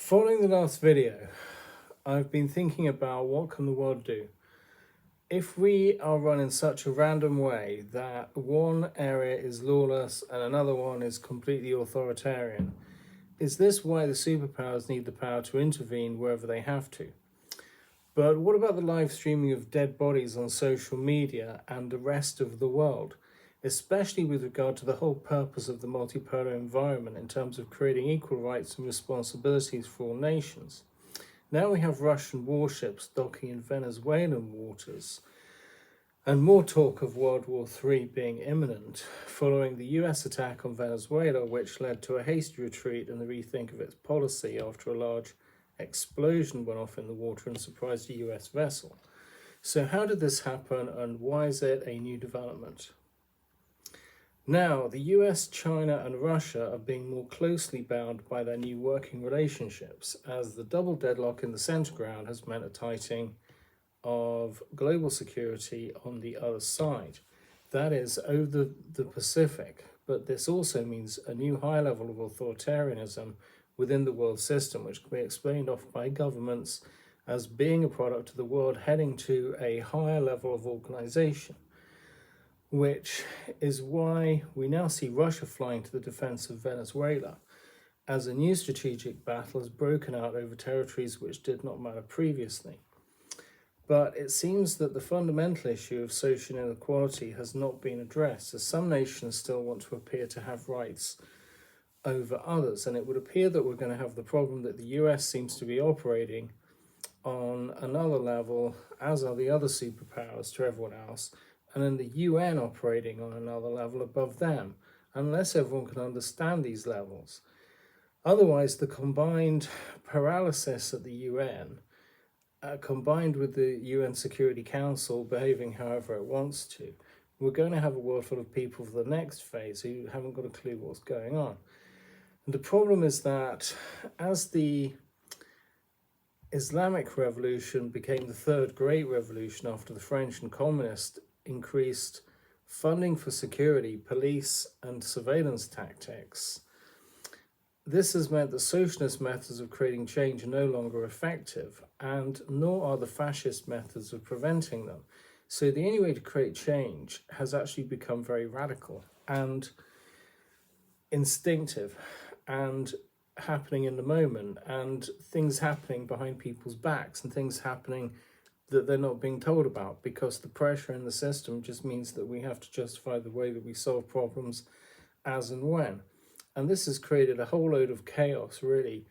Following the last video, I've been thinking about what can the world do if we are run in such a random way that one area is lawless and another one is completely authoritarian. Is this why the superpowers need the power to intervene wherever they have to? But what about the live streaming of dead bodies on social media and the rest of the world, especially with regard to the whole purpose of the multipolar environment in terms of creating equal rights and responsibilities for all nations? Now we have Russian warships docking in Venezuelan waters, and more talk of World War III being imminent following the US attack on Venezuela, which led to a hasty retreat and the rethink of its policy after a large explosion went off in the water and surprised a US vessel. So how did this happen, and why is it a new development? Now, the US, China and Russia are being more closely bound by their new working relationships, as the double deadlock in the centre ground has meant a tightening of global security on the other side. That is over the Pacific, but this also means a new high level of authoritarianism within the world system, which can be explained off by governments as being a product of the world heading to a higher level of organization, which is why we now see Russia flying to the defense of Venezuela, as a new strategic battle has broken out over territories which did not matter previously. But it seems that the fundamental issue of social inequality has not been addressed, as some nations still want to appear to have rights over others, and it would appear that we're going to have the problem that the US seems to be operating on another level, as are the other superpowers to everyone else, and then the UN operating on another level above them, unless everyone can understand these levels. Otherwise, the combined paralysis at the UN, combined with the UN Security Council behaving however it wants to, we're going to have a world full of people for the next phase who haven't got a clue what's going on. And the problem is that as the Islamic Revolution became the third great revolution after the French and communist increased funding for security, police and surveillance tactics, this has meant that socialist methods of creating change are no longer effective, and nor are the fascist methods of preventing them. So the only way to create change has actually become very radical and instinctive and happening in the moment, and things happening behind people's backs and things happening that they're not being told about, because the pressure in the system just means that we have to justify the way that we solve problems as and when. And this has created a whole load of chaos really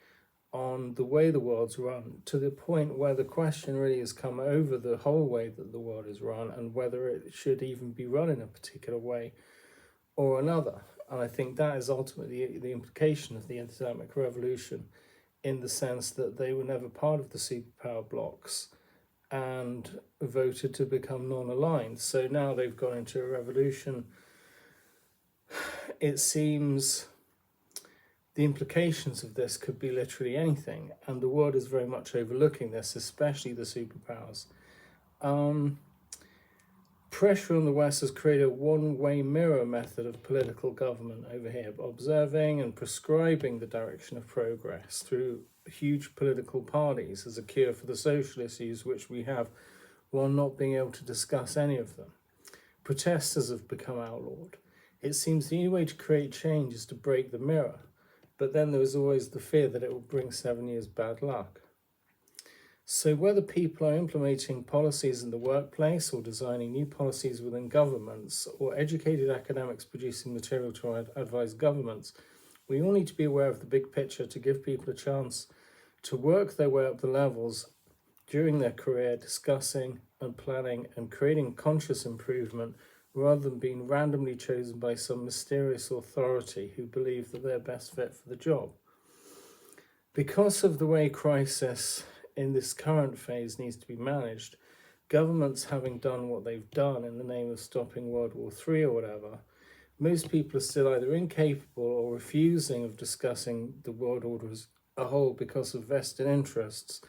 on the way the world's run, to the point where the question really has come over the whole way that the world is run and whether it should even be run in a particular way or another. And I think that is ultimately the implication of the Islamic Revolution, in the sense that they were never part of the superpower blocks and voted to become non-aligned. So now they've gone into a revolution. It seems the implications of this could be literally anything, and the world is very much overlooking this, especially the superpowers. Pressure on the West has created a one-way mirror method of political government over here, observing and prescribing the direction of progress through huge political parties as a cure for the social issues which we have, while not being able to discuss any of them. Protesters have become outlawed. It seems the only way to create change is to break the mirror, but then there is always the fear that it will bring 7 years bad luck. So whether people are implementing policies in the workplace or designing new policies within governments, or educated academics producing material to advise governments, we all need to be aware of the big picture to give people a chance to work their way up the levels during their career, discussing and planning and creating conscious improvement, rather than being randomly chosen by some mysterious authority who believe that they're best fit for the job. Because of the way crisis in this current phase needs to be managed, governments having done what they've done in the name of stopping World War III or whatever, most people are still either incapable or refusing of discussing the world order as a whole because of vested interests.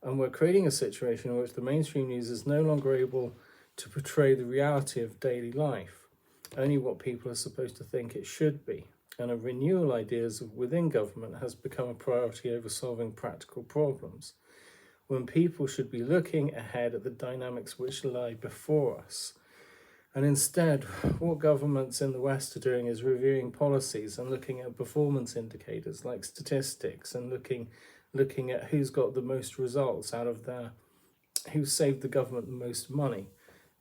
And we're creating a situation in which the mainstream news is no longer able to portray the reality of daily life, only what people are supposed to think it should be. and a renewal ideas within government has become a priority over solving practical problems, when people should be looking ahead at the dynamics which lie before us. And instead, what governments in the West are doing is reviewing policies and looking at performance indicators like statistics, and looking at who's got the most results out of who's saved the government the most money,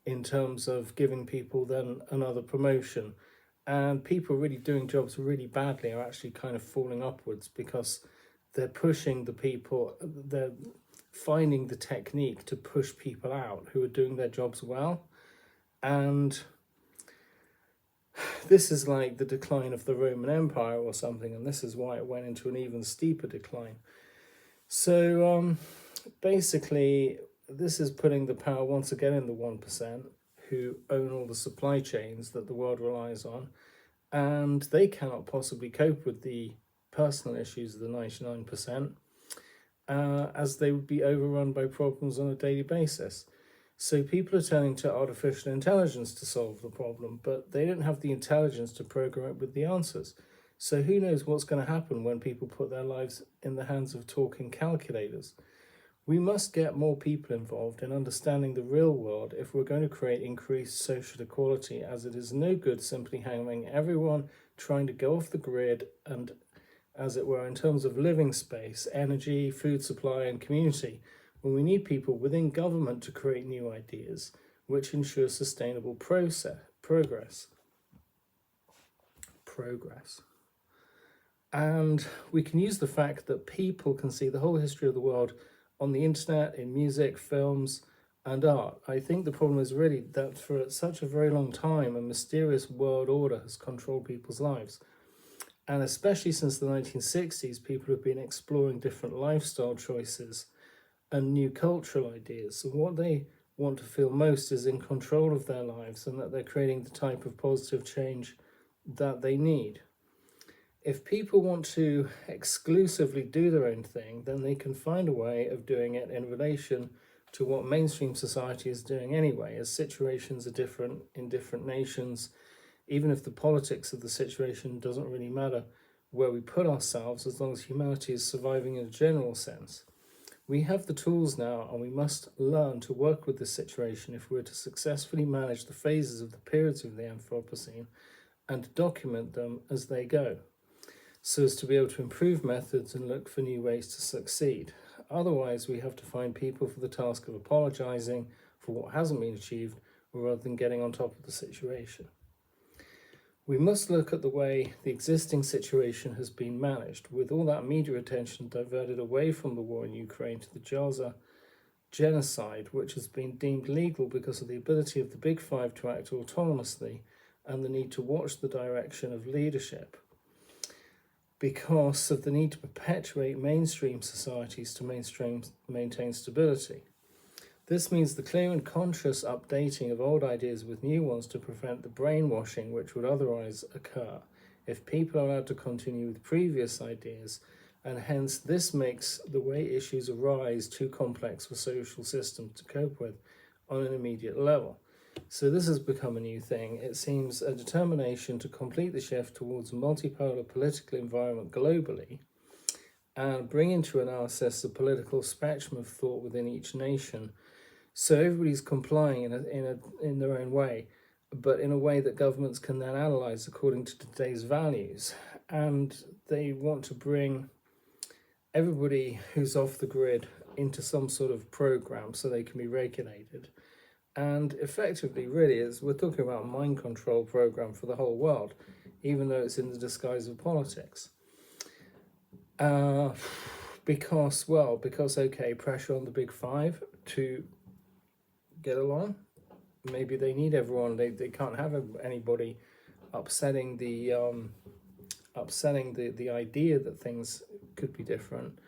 in terms of giving people then another promotion. And people really doing jobs really badly are actually kind of falling upwards, because they're pushing the people, they're finding the technique to push people out who are doing their jobs well. And this is like the decline of the Roman Empire or something, and this is why it went into an even steeper decline. So basically, this is putting the power once again in the 1%, who own all the supply chains that the world relies on, and they cannot possibly cope with the personal issues of the 99%, as they would be overrun by problems on a daily basis. So people are turning to artificial intelligence to solve the problem, but they don't have the intelligence to program it with the answers. So who knows what's going to happen when people put their lives in the hands of talking calculators. We must get more people involved in understanding the real world if we're going to create increased social equality, as it is no good simply having everyone trying to go off the grid and, as it were, in terms of living space, energy, food supply and community, when we need people within government to create new ideas which ensure sustainable progress. And we can use the fact that people can see the whole history of the world on the internet, in music, films, and art. I think the problem is really that for such a very long time, a mysterious world order has controlled people's lives. And especially since the 1960s, people have been exploring different lifestyle choices and new cultural ideas. So what they want to feel most is in control of their lives, and that they're creating the type of positive change that they need. If people want to exclusively do their own thing, then they can find a way of doing it in relation to what mainstream society is doing anyway, as situations are different in different nations. Even if the politics of the situation doesn't really matter where we put ourselves, as long as humanity is surviving in a general sense. We have the tools now, and we must learn to work with this situation if we're to successfully manage the phases of the periods of the Anthropocene and document them as they go, so as to be able to improve methods and look for new ways to succeed. Otherwise, we have to find people for the task of apologizing for what hasn't been achieved, rather than getting on top of the situation. We must look at the way the existing situation has been managed, with all that media attention diverted away from the war in Ukraine to the Gaza genocide, which has been deemed legal because of the ability of the Big Five to act autonomously and the need to watch the direction of leadership, because of the need to perpetuate mainstream societies to maintain stability. This means the clear and conscious updating of old ideas with new ones to prevent the brainwashing which would otherwise occur if people are allowed to continue with previous ideas, and hence this makes the way issues arise too complex for social systems to cope with on an immediate level. So this has become a new thing. It seems a determination to complete the shift towards a multipolar political environment globally, and bring into analysis the political spectrum of thought within each nation. So everybody's complying in their own way, but in a way that governments can then analyze according to today's values. And they want to bring everybody who's off the grid into some sort of program so they can be regulated. And effectively, really, we're talking about a mind control program for the whole world, even though it's in the disguise of politics. Because, okay, pressure on the Big Five to get along. Maybe they need everyone. They can't have anybody upsetting the idea that things could be different.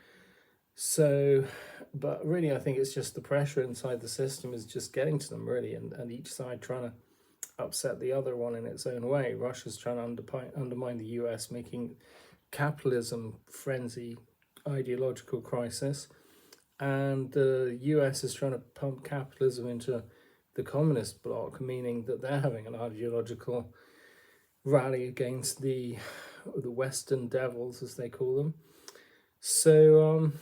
So, but really, I think it's just the pressure inside the system is just getting to them, really, and each side trying to upset the other one in its own way. Russia's trying to undermine the US, making capitalism frenzy ideological crisis, and the US is trying to pump capitalism into the communist bloc, meaning that they're having an ideological rally against the the Western devils, as they call them. So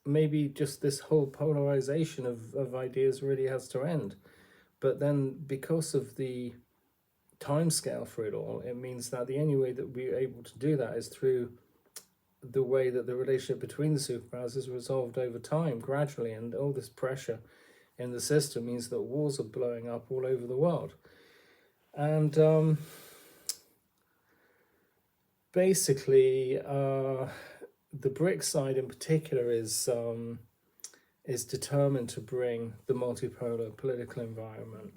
maybe just this whole polarization of ideas really has to end. But then, because of the time scale for it all, it means that the only way that we're able to do that is through the way that the relationship between the superpowers is resolved over time, gradually, and all this pressure in the system means that wars are blowing up all over the world. And basically, the BRICS side in particular is determined to bring the multipolar political environment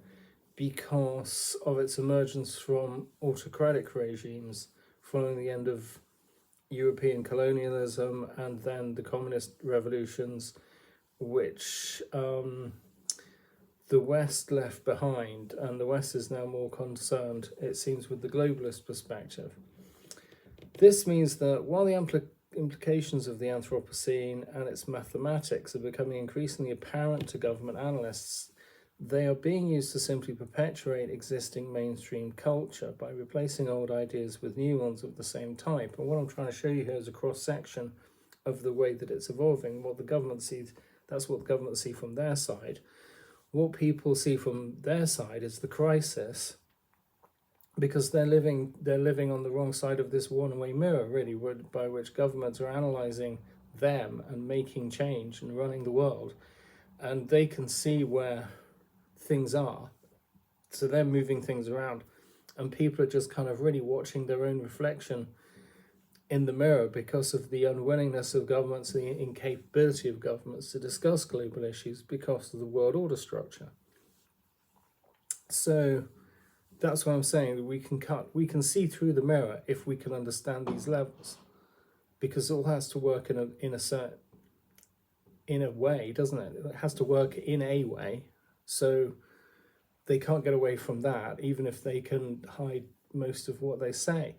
because of its emergence from autocratic regimes following the end of European colonialism and then the communist revolutions, which the West left behind, and the West is now more concerned, it seems, with the globalist perspective. This means that while the implications of the Anthropocene and its mathematics are becoming increasingly apparent to government analysts, they are being used to simply perpetuate existing mainstream culture by replacing old ideas with new ones of the same type. And what I'm trying to show you here is a cross-section of the way that it's evolving. What the government sees, that's what the government see from their side. What people see from their side is the crisis, because they're living on the wrong side of this one-way mirror, really, by which governments are analysing them and making change and running the world, and they can see where things are, so they're moving things around, and people are just kind of really watching their own reflection in the mirror because of the unwillingness of governments, the incapability of governments to discuss global issues because of the world order structure. So that's what I'm saying, that we can see through the mirror if we can understand these levels, because it all has to work in a way, doesn't it? It has to work in a way, so they can't get away from that, even if they can hide most of what they say.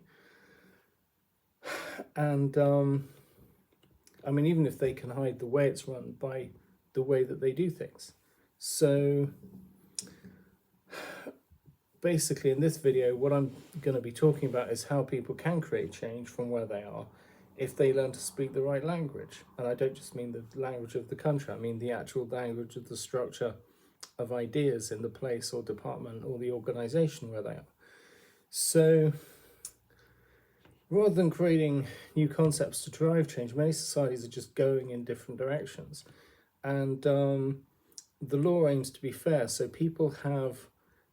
And I mean, even if they can hide the way it's run by the way that they do things. So basically, in this video, what I'm going to be talking about is how people can create change from where they are if they learn to speak the right language. And I don't just mean the language of the country, I mean the actual language of the structure of ideas in the place or department or the organization where they are. So rather than creating new concepts to drive change, many societies are just going in different directions. And the law aims to be fair, so people have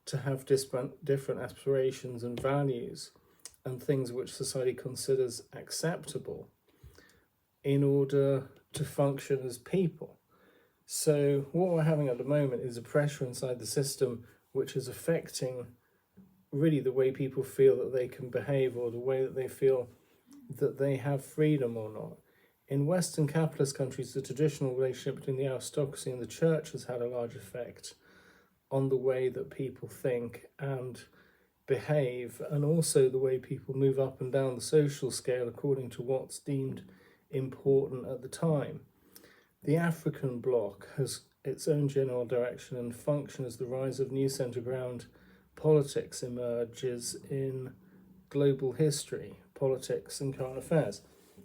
to have different aspirations and values and things which society considers acceptable in order to function as people. So what we're having at the moment is a pressure inside the system which is affecting really the way people feel that they can behave, or the way that they feel that they have freedom or not. In Western capitalist countries, the traditional relationship between the aristocracy and the church has had a large effect on the way that people think and behave, and also the way people move up and down the social scale according to what's deemed important at the time. The African bloc has its own general direction and function as the rise of new centre ground politics emerges in global history, politics and current affairs.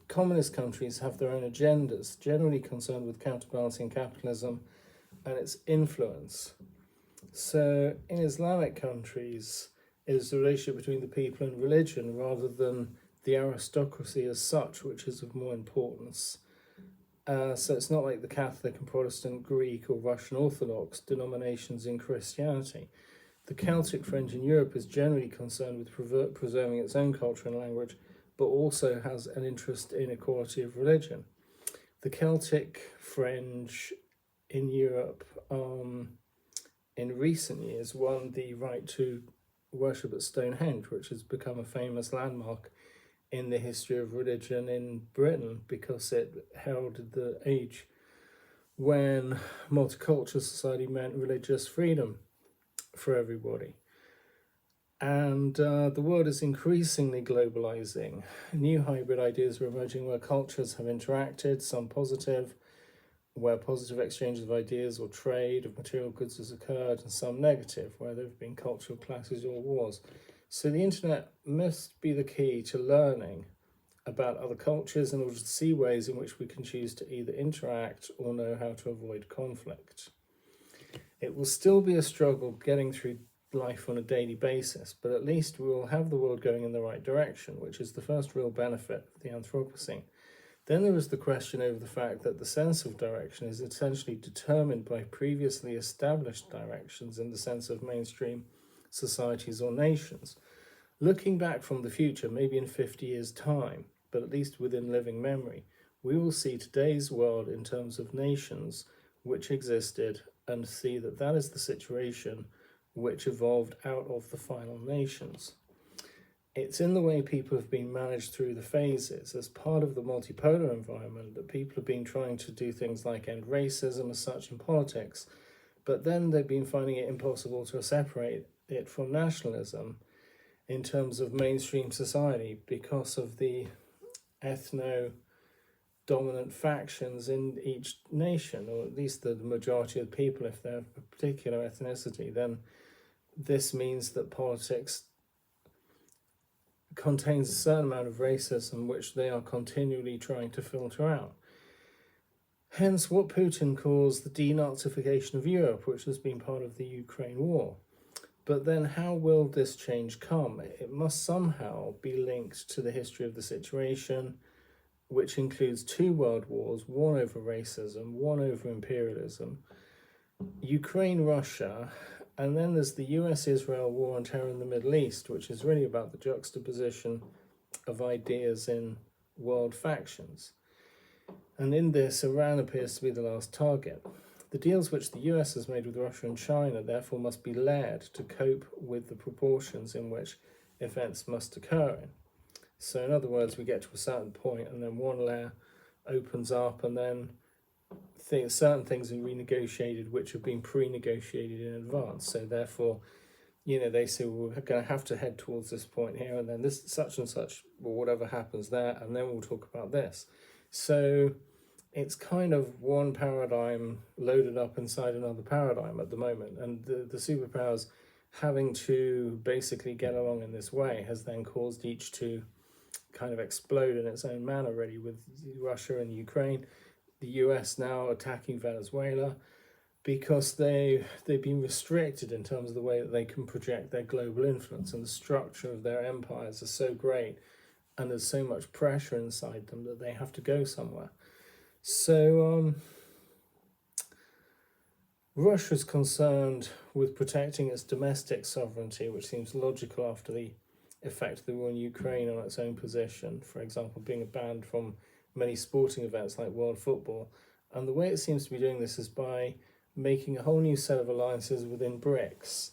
Communist countries have their own agendas, generally concerned with counterbalancing capitalism and its influence. So in Islamic countries, it is the relationship between the people and religion rather than the aristocracy as such, which is of more importance. So it's not like the Catholic and Protestant, Greek or Russian Orthodox denominations in Christianity. The Celtic Fringe in Europe is generally concerned with preserving its own culture and language, but also has an interest in equality of religion. The Celtic Fringe in Europe in recent years won the right to worship at Stonehenge, which has become a famous landmark in the history of religion in Britain because it heralded the age when multicultural society meant religious freedom for everybody. And the world is increasingly globalizing. New hybrid ideas are emerging where cultures have interacted, some positive, where positive exchange of ideas or trade of material goods has occurred, and some negative, where there have been cultural clashes or wars. So the internet must be the key to learning about other cultures in order to see ways in which we can choose to either interact or know how to avoid conflict. It will still be a struggle getting through life on a daily basis, but at least we will have the world going in the right direction, which is the first real benefit of the Anthropocene. Then there is the question over the fact that the sense of direction is essentially determined by previously established directions in the sense of mainstream societies or nations. Looking back from the future, maybe in 50 years' time, but at least within living memory, we will see today's world in terms of nations which existed and see that that is the situation which evolved out of the final nations. It's in the way people have been managed through the phases as part of the multipolar environment that people have been trying to do things like end racism as such in politics, but then they've been finding it impossible to separate it from nationalism in terms of mainstream society because of the ethno-dominant factions in each nation, or at least the majority of the people. If they're a particular ethnicity, then this means that politics contains a certain amount of racism which they are continually trying to filter out. Hence what Putin calls the denazification of Europe, which has been part of the Ukraine war. But then how will this change come? It must somehow be linked to the history of the situation, which includes 2 world wars, one over racism, one over imperialism, Ukraine, Russia, and then there's the US-Israel war on terror in the Middle East, which is really about the juxtaposition of ideas in world factions. And in this, Iran appears to be the last target. The deals which the US has made with Russia and China therefore must be layered to cope with the proportions in which events must occur in. So in other words, we get to a certain point and then one layer opens up and then certain things are renegotiated which have been pre-negotiated in advance. So therefore, they say, well, we're going to have to head towards this point here and then this such and such, or whatever happens there, and then we'll talk about this. So it's kind of one paradigm loaded up inside another paradigm at the moment, and the superpowers having to basically get along in this way has then caused each to kind of explode in its own manner, really, with Russia and Ukraine, the US now attacking Venezuela, because they've been restricted in terms of the way that they can project their global influence, and the structure of their empires is so great and there's so much pressure inside them that they have to go somewhere. So Russia's concerned with protecting its domestic sovereignty, which seems logical after the effect of the war in Ukraine on its own position, for example, being banned from many sporting events like world football. And the way it seems to be doing this is by making a whole new set of alliances within BRICS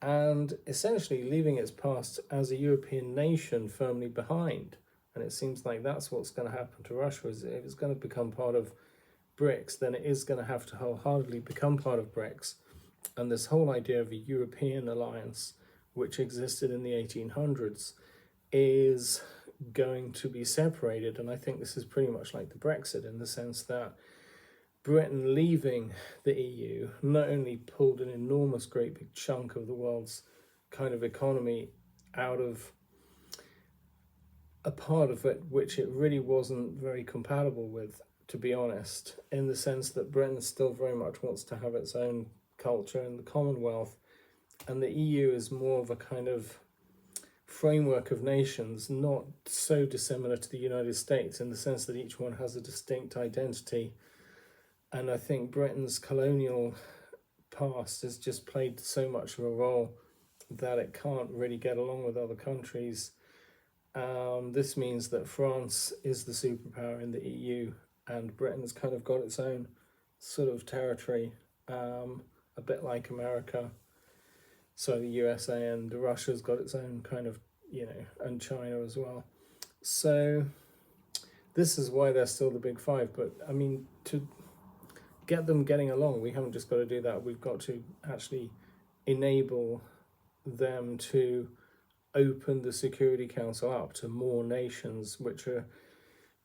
and essentially leaving its past as a European nation firmly behind. And it seems like that's what's going to happen to Russia. Is if it's going to become part of BRICS, then it is going to have to wholeheartedly become part of BRICS. And this whole idea of a European alliance, which existed in the 1800s, is going to be separated. And I think this is pretty much like the Brexit, in the sense that Britain leaving the EU not only pulled an enormous great big chunk of the world's kind of economy out of a part of it which it really wasn't very compatible with, to be honest, in the sense that Britain still very much wants to have its own culture in the Commonwealth, and the EU is more of a kind of framework of nations, not so dissimilar to the United States in the sense that each one has a distinct identity. And I think Britain's colonial past has just played so much of a role that it can't really get along with other countries. This means that France is the superpower in the EU, and Britain's kind of got its own sort of territory, a bit like America. So the USA, and Russia's got its own kind of, and China as well. So this is why they're still the big five. But I mean, to get them getting along, we haven't just got to do that. We've got to actually enable them to open the Security Council up to more nations which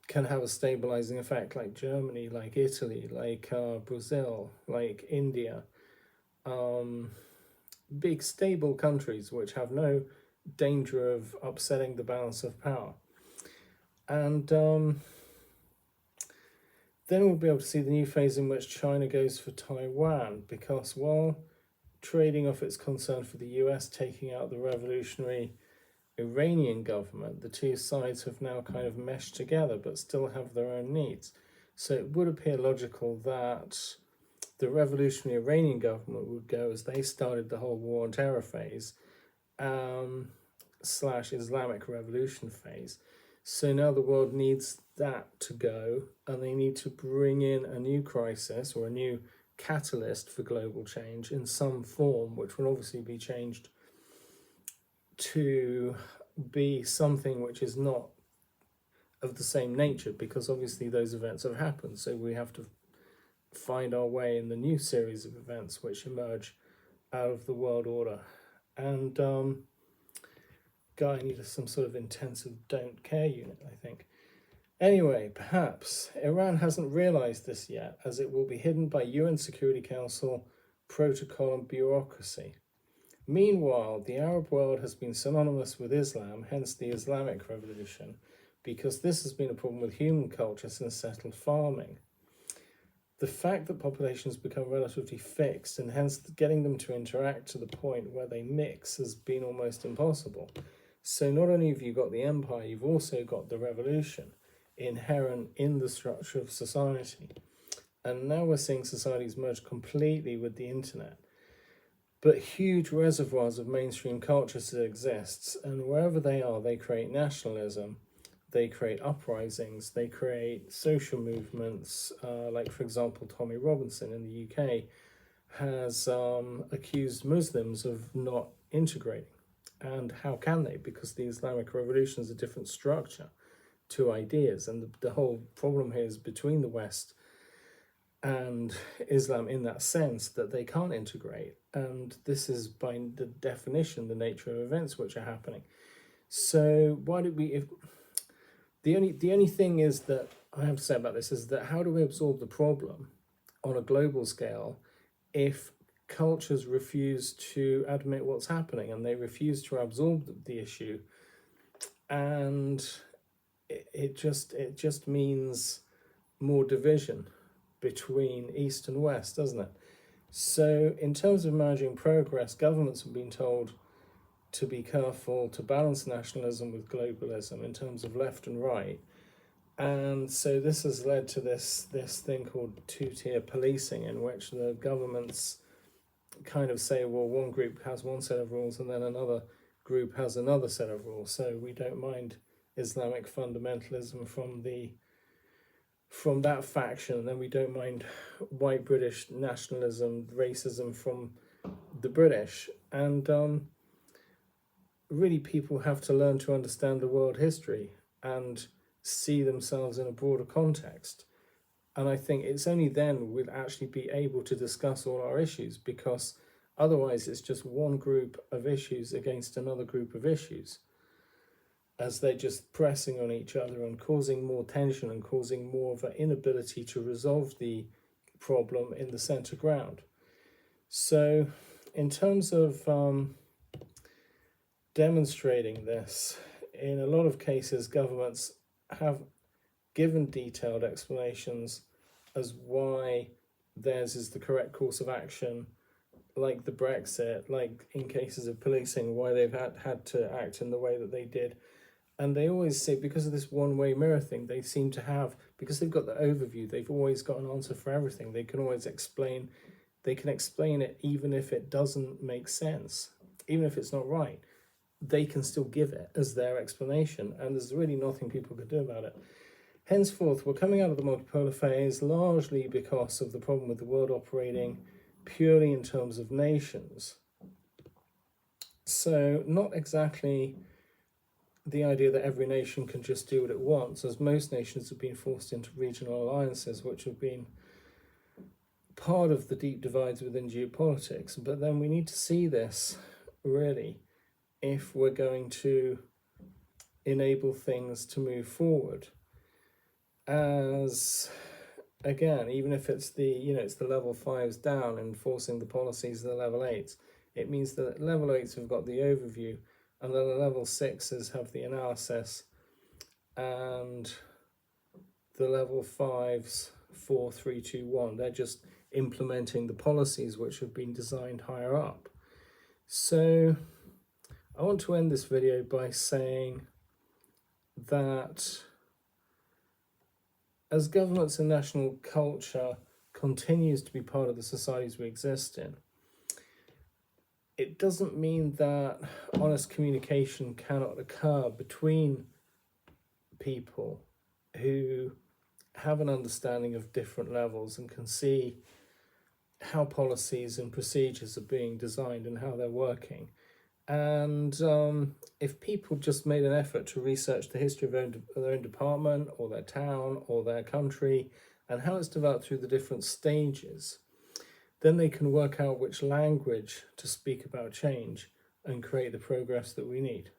can have a stabilizing effect, like Germany, like Italy, like Brazil, like India. Big stable countries which have no danger of upsetting the balance of power. And then we'll be able to see the new phase in which China goes for Taiwan, because while trading off its concern for the US taking out the revolutionary Iranian government, the two sides have now kind of meshed together but still have their own needs. So it would appear logical that the revolutionary Iranian government would go, as they started the whole war on terror phase, / Islamic revolution phase. So now the world needs that to go, and they need to bring in a new crisis or a new catalyst for global change in some form, which will obviously be changed to be something which is not of the same nature, because obviously those events have happened. So we have to find our way in the new series of events which emerge out of the world order. And Guy needed some sort of intensive don't care unit, I think. Anyway, perhaps Iran hasn't realized this yet, as it will be hidden by UN Security Council protocol and bureaucracy. Meanwhile, the Arab world has been synonymous with Islam, hence the Islamic Revolution, because this has been a problem with human culture since settled farming. The fact that populations become relatively fixed, and hence getting them to interact to the point where they mix, has been almost impossible. So not only have you got the empire, you've also got the revolution inherent in the structure of society. And now we're seeing societies merge completely with the internet. But huge reservoirs of mainstream culture still exists, and wherever they are, they create nationalism, they create uprisings, they create social movements, like, for example, Tommy Robinson in the UK has accused Muslims of not integrating. And how can they? Because the Islamic Revolution is a different structure to ideas, and the whole problem here is between the West and Islam in that sense, that they can't integrate. And this is by the definition the nature of events which are happening. So why did we, if the only thing is that I have to say about this is that how do we absorb the problem on a global scale if cultures refuse to admit what's happening and they refuse to absorb the issue? And it just means more division between East and West, doesn't it? So in terms of managing progress, governments have been told to be careful to balance nationalism with globalism in terms of left and right. And so this has led to this thing called two-tier policing, in which the governments kind of say, well, one group has one set of rules and then another group has another set of rules. So we don't mind Islamic fundamentalism from that faction, and then we don't mind white British nationalism, racism from the British. And really, people have to learn to understand the world history and see themselves in a broader context. And I think it's only then we'll actually be able to discuss all our issues, because otherwise it's just one group of issues against another group of issues, as they're just pressing on each other and causing more tension and causing more of an inability to resolve the problem in the center ground. So in terms of demonstrating this, in a lot of cases, governments have given detailed explanations as why theirs is the correct course of action, like the Brexit, like in cases of policing, why they've had to act in the way that they did. And they always say, because of this one-way mirror thing, they seem to have, because they've got the overview, they've always got an answer for everything. They can always explain, they can explain it even if it doesn't make sense, even if it's not right. They can still give it as their explanation, and there's really nothing people could do about it. Henceforth, we're coming out of the multipolar phase largely because of the problem with the world operating purely in terms of nations. So not exactly the idea that every nation can just do what it wants, as most nations have been forced into regional alliances, which have been part of the deep divides within geopolitics. But then we need to see this, really, if we're going to enable things to move forward. As, again, even if it's it's the level 5s down enforcing the policies of the level 8s, it means that level 8s have got the overview and then the level 6s have the analysis, and the level 5s 4, 3, 2, 1, they're just implementing the policies which have been designed higher up. So I want to end this video by saying that as governments and national culture continues to be part of the societies we exist in, it doesn't mean that honest communication cannot occur between people who have an understanding of different levels and can see how policies and procedures are being designed and how they're working. And if people just made an effort to research the history of their own department or their town or their country and how it's developed through the different stages, then they can work out which language to speak about change and create the progress that we need.